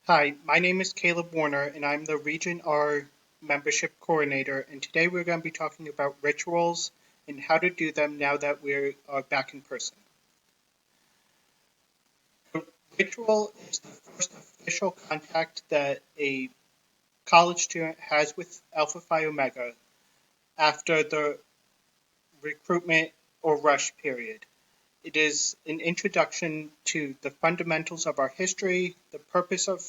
Hi, my name is Caleb Warner, and I'm the Region R membership coordinator. And today we're going to be talking about rituals and how to do them now that we're back in person. A ritual is the first official contact that a college student has with Alpha Phi Omega after the recruitment or rush period. It is an introduction to the fundamentals of our history, the purpose of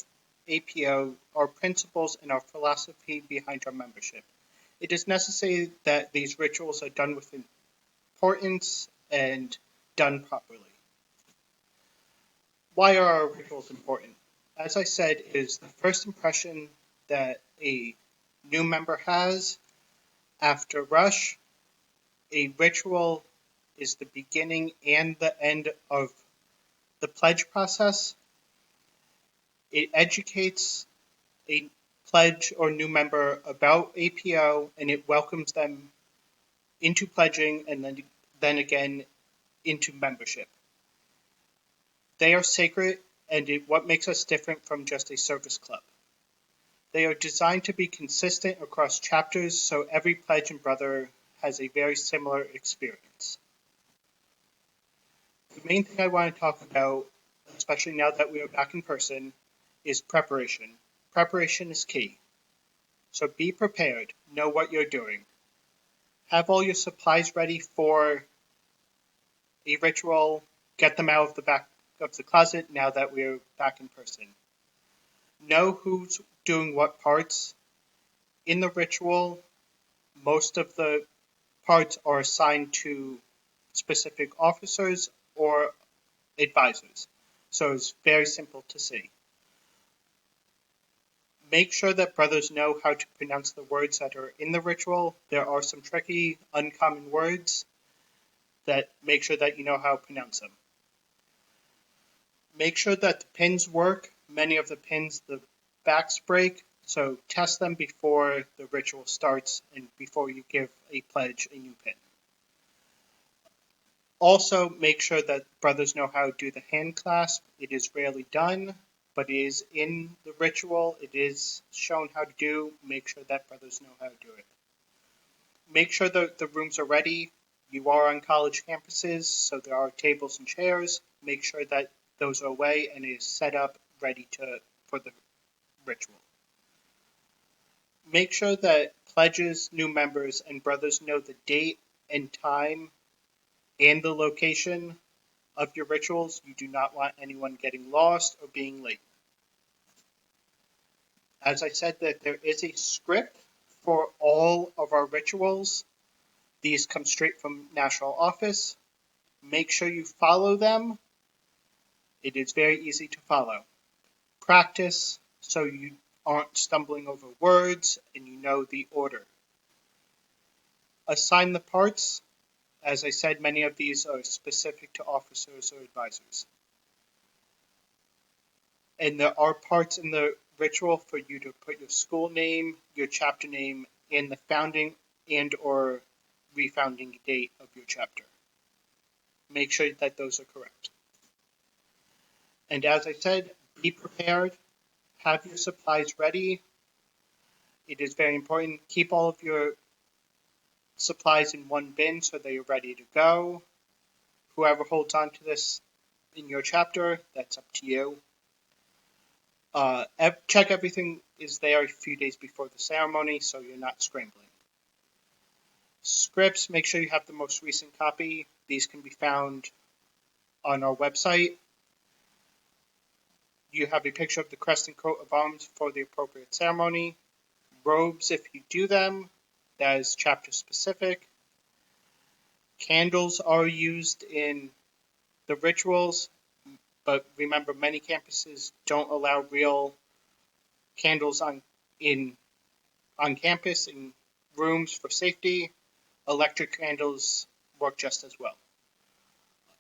APO, our principles, and our philosophy behind our membership. It is necessary that these rituals are done with importance and done properly. Why are our rituals important? As I said, it is the first impression that a new member has after rush. A ritual is the beginning and the end of the pledge process. It educates a pledge or new member about APO and it welcomes them into pledging and then again into membership. They are sacred and what makes us different from just a service club. They are designed to be consistent across chapters so every pledge and brother has a very similar experience. The main thing I want to talk about, especially now that we are back in person, is preparation. Preparation is key. So be prepared, know what you're doing. Have all your supplies ready for a ritual, get them out of the back of the closet now that we're back in person. Know who's doing what parts. In the ritual, most of the parts are assigned to specific officers or advisors. So it's very simple to see. Make sure that brothers know how to pronounce the words that are in the ritual. There are some tricky, uncommon words that make sure that you know how to pronounce them. Make sure that the pins work. Many of the pins, the backs break, so test them before the ritual starts and before you give a pledge a new pin. Also, make sure that brothers know how to do the hand clasp. It is rarely done, but it is in the ritual. It is shown how to do. Make sure that brothers know how to do it. Make sure that the rooms are ready. You are on college campuses, so there are tables and chairs. Make sure that those are away and it is set up ready for the ritual. Make sure that pledges, new members, and brothers know the date and time and the location of your rituals. You do not want anyone getting lost or being late. As I said, that there is a script for all of our rituals. These come straight from national office. Make sure you follow them. It is very easy to follow. Practice so you aren't stumbling over words and you know the order. Assign the parts. As I said, many of these are specific to officers or advisors. And there are parts in the ritual for you to put your school name, your chapter name, and the founding and or refounding date of your chapter. Make sure that those are correct. And as I said, be prepared. Have your supplies ready. It is very important. Keep all of your supplies in one bin so they are ready to go. Whoever holds on to this in your chapter, that's up to you. Check everything is there a few days before the ceremony so you're not scrambling. Scripts, make sure you have the most recent copy. These can be found on our website. You have a picture of the crest and coat of arms for the appropriate ceremony. Robes, if you do them, that is chapter specific. Candles are used in the rituals, but remember many campuses don't allow real candles on campus in rooms for safety. Electric candles work just as well.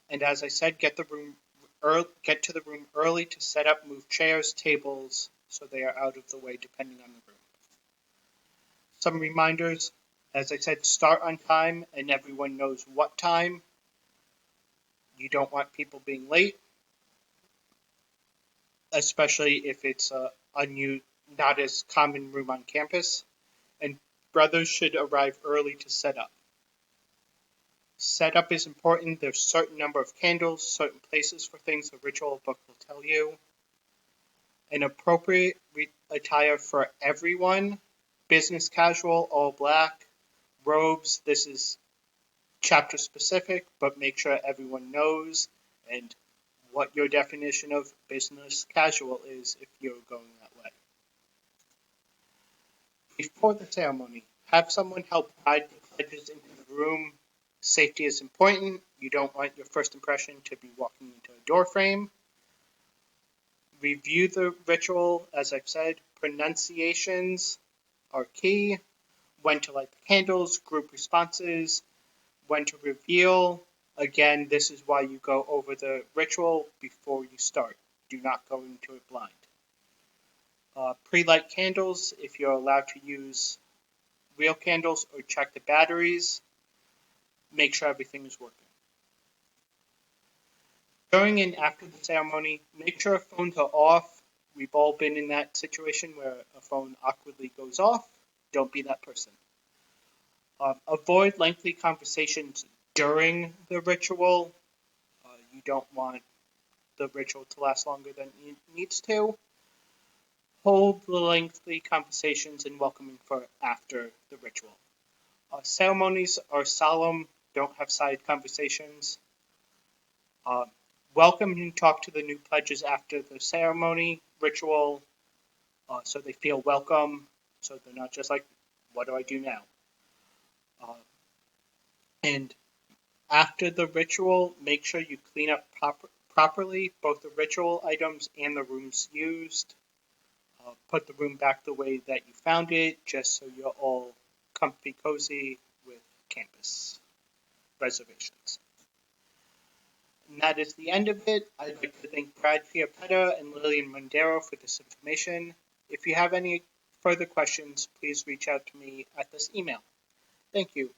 And as I said, get to the room early to set up, move chairs, tables, so they are out of the way depending on the room. Some reminders, as I said, start on time and everyone knows what time. You don't want people being late. especially if it's a not as common room on campus. And brothers should arrive early to set up. Setup is important. There's a certain number of candles, certain places for things the ritual book will tell you. An appropriate attire for everyone. Business casual, all black. Robes, this is chapter specific, but make sure everyone knows and what your definition of business casual is if you're going that way. Before the ceremony, have someone help guide the pledges into the room. Safety is important. You don't want your first impression to be walking into a door frame. Review the ritual, as I've said. Pronunciations are key. When to light the candles, group responses, when to reveal. Again, this is why you go over the ritual before you start. Do not go into it blind. Pre-light candles, if you're allowed to use real candles or check the batteries. Make sure everything is working. During and after the ceremony, make sure phones are off. We've all been in that situation where a phone awkwardly goes off. Don't be that person. Avoid lengthy conversations during the ritual. You don't want the ritual to last longer than it needs to. Hold the lengthy conversations and welcoming for after the ritual. Ceremonies are solemn. Don't have side conversations. Welcome and talk to the new pledges after the ceremony ritual so they feel welcome, so they're not just like, what do I do now? And after the ritual, make sure you clean up properly, both the ritual items and the rooms used. Put the room back the way that you found it, just so you're all comfy, cozy with campus reservations. And that is the end of it. I'd like to thank Brad Chiappetta and Lillian Mondero for this information. If you have any further questions, please reach out to me at this email. Thank you.